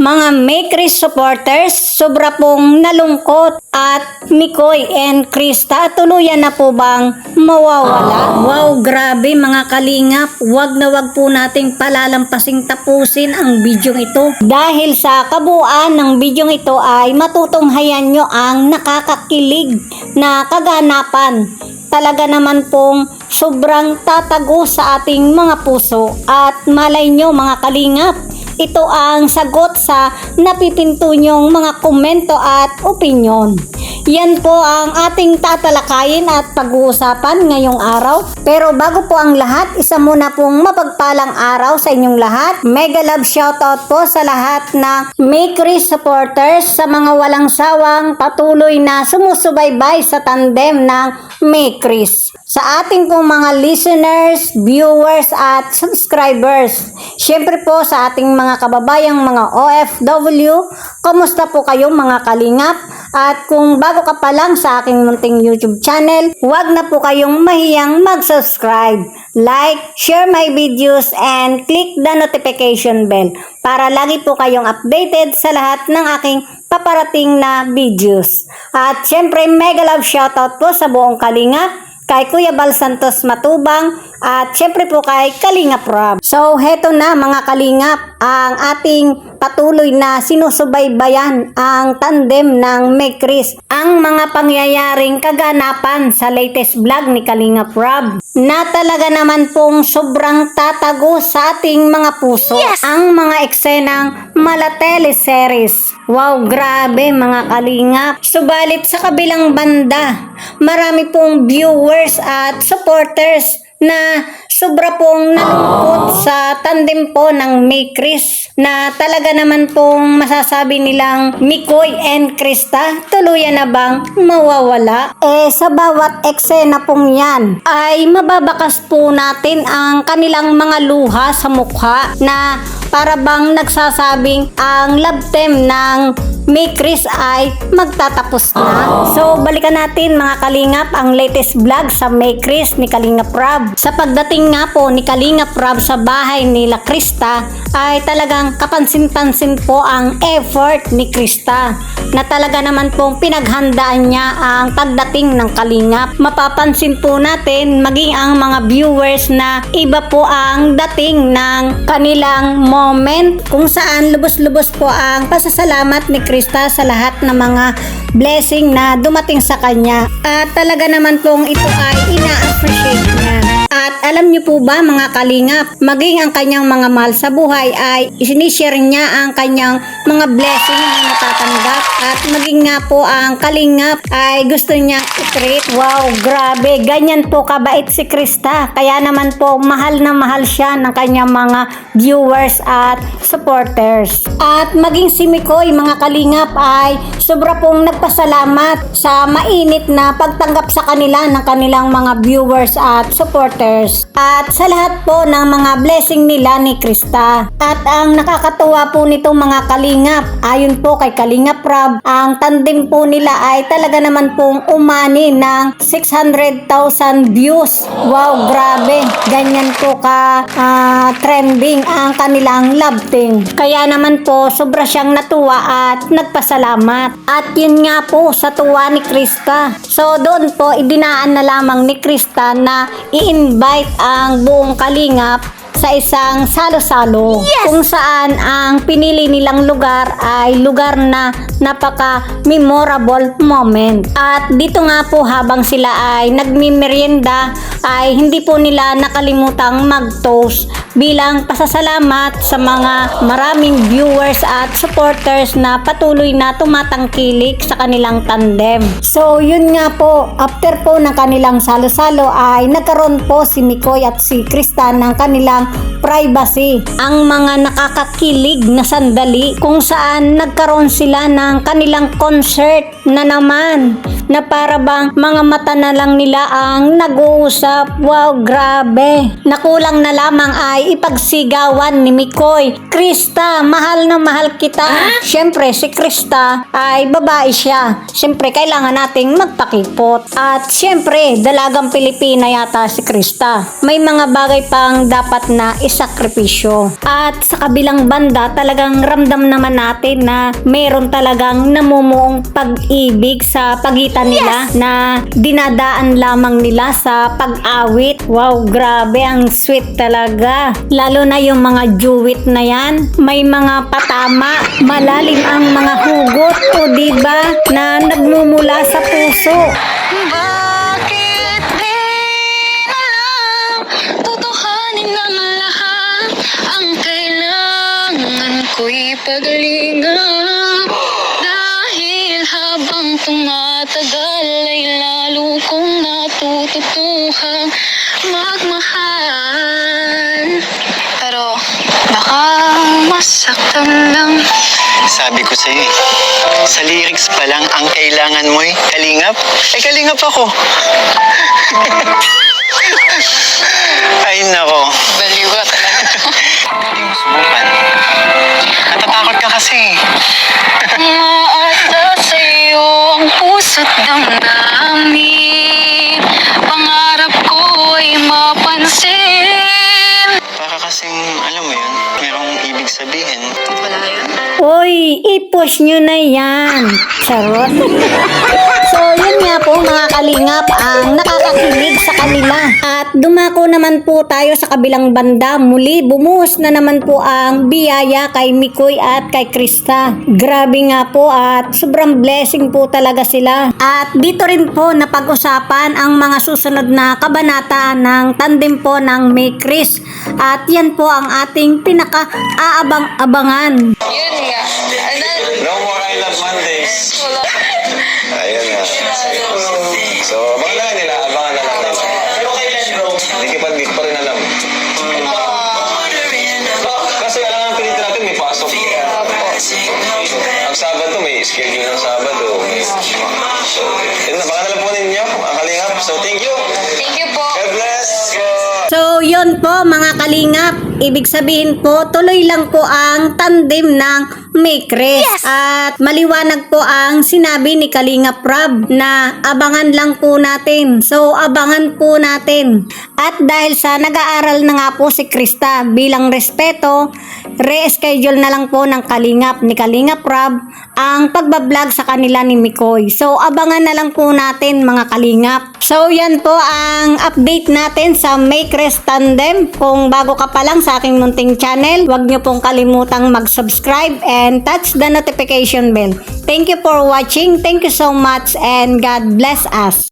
Mga Mekris supporters, sobra pong nalungkot at Mikoy and Krista tuluyan na po bang mawawala? Wow, grabe mga kalingap, wag na wag po nating palalampasing tapusin ang bidyong ito. Dahil sa kabuuan ng bidyong ito ay matutunghayan nyo ang nakakakilig na kaganapan. Talaga naman pong sobrang tatago sa ating mga puso at malay nyo mga kalingap, ito ang sagot sa napipinto nyong mga komento at opinyon. Yan po ang ating tatalakayin at pag-uusapan ngayong araw. Pero bago po ang lahat, isa muna pong mapagpalang araw sa inyong lahat. Mega love shoutout po sa lahat ng Mekris supporters, sa mga walang sawang patuloy na sumusubaybay sa tandem ng Mekris. Sa ating pong mga listeners, viewers at subscribers. Syempre po sa ating mga kababayang mga OFW, kamusta po kayo mga kalingap? At kung bago ka pa lang sa aking munting YouTube channel, huwag na po kayong mahiyang mag-subscribe, like, share my videos, and click the notification bell para lagi po kayong updated sa lahat ng aking paparating na videos. At syempre, mega love shoutout po sa buong kalingap, kay Kuya Bal Santos Matubang, at syempre po kay Kalingap Rob. So, heto na mga kalingap, ang ating patuloy na sinusubaybayan ang tandem ng Mekris. Ang mga pangyayaring kaganapan sa latest vlog ni Kalingap Rob na talaga naman pong sobrang tatago sa ating mga puso. Yes! Ang mga eksenang mala teleseries. Wow, grabe mga kalingap. Subalit sa kabilang banda, marami pong viewers at supporters na sobra pong nalungkot sa tandem po ng Mekris na talaga naman pong masasabi nilang Mikoy and Krista tuluyan na bang mawawala? Sa bawat eksena pong yan ay mababakas po natin ang kanilang mga luha sa mukha na para bang nagsasabing ang love team ng Mekris ay magtatapos na. So, balikan natin mga kalingap ang latest vlog sa Mekris ni Kalingap Rob. Sa pagdating nga po ni Kalingap Rob sa bahay nila Krista, ay talagang kapansin-pansin po ang effort ni Krista na talaga naman pong pinaghandaan niya ang pagdating ng Kalingap. Mapapansin po natin maging ang mga viewers na iba po ang dating ng kanilang moment kung saan lubos-lubos po ang pasasalamat ni Krista sa lahat ng mga blessing na dumating sa kanya. At talaga naman pong ito ay ina-appreciate niya. At alam niyo po ba mga kalingap, maging ang kanyang mga mahal sa buhay ay isinishare niya ang kanyang mga blessing na natatanggap. At maging nga po ang kalingap ay gusto niya i-treat. Wow, grabe. Ganyan po kabait si Krista. Kaya naman po mahal na mahal siya ng kanyang mga viewers at supporters. At maging si Mikoy mga kalingap ay sobra pong nagpasalamat sa mainit na pagtanggap sa kanila ng kanilang mga viewers at supporters. At sa lahat po ng mga blessing nila ni Krista. At ang nakakatuwa po nitong mga kalingap, ayon po kay Kalingap Rob, ang tandem po nila ay talaga naman pong umani ng 600,000 views. Wow, grabe. Ganyan po ka trending ang kanilang love team. Kaya naman po sobra siyang natuwa at nagpasalamat. At yun nga po sa tuwa ni Krista. So doon po idinaan na lamang ni Krista na i-invite ang buong kalingap sa isang salo-salo. Yes! Kung saan ang pinili nilang lugar ay lugar na napaka-memorable moment. At dito nga po habang sila ay nagmimerienda ay hindi po nila nakalimutang mag-toast bilang pasasalamat sa mga maraming viewers at supporters na patuloy na tumatangkilik sa kanilang tandem. So yun nga po, after po ng kanilang salo-salo ay nagkaroon po si Mikoy at si Krista ng kanilang privacy. Ang mga nakakakilig na sandali kung saan nagkaroon sila ng kanilang concert na naman na para bang mga mata na lang nila ang nag-uusap. Wow, grabe. Nakulang na lamang ay ay ipagsigawan ni Mikoy. Krista, mahal na mahal kita. Siyempre, si Krista ay babae siya. Siyempre, kailangan nating magpakipot. At siyempre, dalagang Pilipina yata si Krista. May mga bagay pang dapat na isakripisyo. At sa kabilang banda, talagang ramdam naman natin na meron talagang namumuong pag-ibig sa pagitan nila na dinadaan lamang nila sa pag-awit. Wow, grabe, ang sweet talaga. Lalo na yung mga duet na yan. May mga patama, malalim ang mga hugot o diba na nagmumula sa puso. Bakit di na lang tutuhanin ang lahat? Ang kailangan ko'y paglingap. Dahil habang tumatagal ay lalo kong natututuhang magmahal. Pero baka masaktan lang. Sabi ko sa'yo eh, sa lyrics pa lang ang kailangan mo'y kalingap. Eh, kalingap ako. Ay, nako. Baliw ka talaga. Hindi mo subukan. Natatakot ka kasi. Maata sa'yo ang puso't damdamin. Pangarap ko'y mapansin. Para kasing, alam mo yun, merong ibig sabihin. Wala yun. Uy, i-push nyo na yan. Charot. So, yun nga po mga kalingap ang nakakakilig sa kanila. At dumako naman po tayo sa kabilang banda. Muli, bumuhos na naman po ang biyaya kay Mikoy at kay Krista. Grabe nga po at sobrang blessing po talaga sila. At dito rin po napag-usapan ang mga susunod na kabanata ng tandem po ng May Chris. At yan po ang ating pinaka-aabang-abangan. Yun nga. No more I Love Mondays. Wala. Ayun nga. So, abangan na nila, abangan na lang nila. Hindi pa rin alam. Kasi alam ang pilitin natin, may pasok. Ang Sabado, may schedule ng Sabado. So, yun na, baka na lang po ninyo, ang kalingap. So, thank you. Thank you po. God bless. So, yun po mga kalingap. Ibig sabihin po, tuloy lang po ang tandem ng May Chris. At maliwanag po ang sinabi ni Kalingap Rob na abangan lang po natin. So, abangan po natin. At dahil sa nag-aaral na nga po si Krista bilang respeto, re-schedule na lang po ng Kalingap ni Kalingap Rob ang pagbablog sa kanila ni Mikoy. So, abangan na lang po natin mga Kalingap. So, yan po ang update natin sa May Chris Tandem. Kung bago ka pa lang sa aking munting channel, huwag niyo pong kalimutang mag-subscribe and touch the notification bell. Thank you for watching. Thank you so much and God bless us.